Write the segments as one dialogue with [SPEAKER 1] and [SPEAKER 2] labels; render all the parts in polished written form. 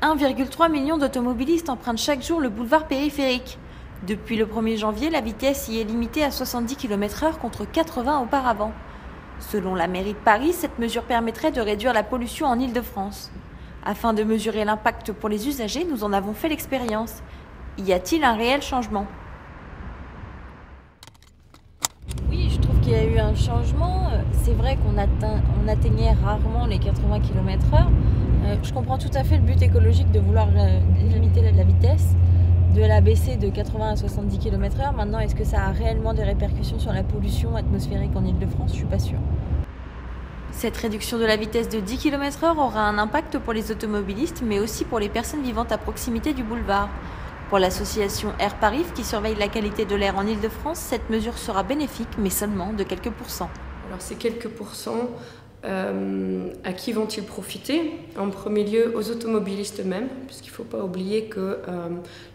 [SPEAKER 1] 1,3 million d'automobilistes empruntent chaque jour le boulevard périphérique. Depuis le 1er janvier, la vitesse y est limitée à 70 km/h contre 80 auparavant. Selon la mairie de Paris, cette mesure permettrait de réduire la pollution en Île-de-France. Afin de mesurer l'impact pour les usagers, nous en avons fait l'expérience. Y a-t-il un réel changement ? Oui, je trouve qu'il y a eu un changement. C'est vrai qu'on atteignait rarement les 80 km/h. Je comprends tout à fait le but écologique de vouloir limiter la vitesse, de la baisser de 80 à 70 km/h. Maintenant, est-ce que ça a réellement des répercussions sur la pollution atmosphérique en Île-de-France ? Je ne suis pas sûre. Cette réduction de la vitesse de 10 km/h aura un impact pour les automobilistes, mais aussi pour les personnes vivant à proximité du boulevard. Pour l'association Air Paris, qui surveille la qualité de l'air en Île-de-France, cette mesure sera bénéfique, mais seulement de quelques pourcents.
[SPEAKER 2] Alors ces quelques pourcents, à qui vont-ils profiter ? En premier lieu, aux automobilistes eux-mêmes, puisqu'il ne faut pas oublier que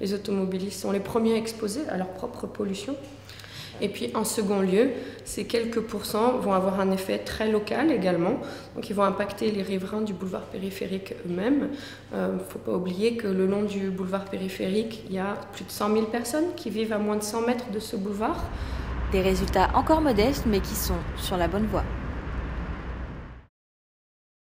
[SPEAKER 2] les automobilistes sont les premiers exposés à leur propre pollution. Et puis en second lieu, ces quelques pourcents vont avoir un effet très local également, donc ils vont impacter les riverains du boulevard périphérique eux-mêmes. Il ne faut pas oublier que le long du boulevard périphérique, il y a plus de 100 000 personnes qui vivent à moins de 100 mètres de ce boulevard.
[SPEAKER 1] Des résultats encore modestes, mais qui sont sur la bonne voie.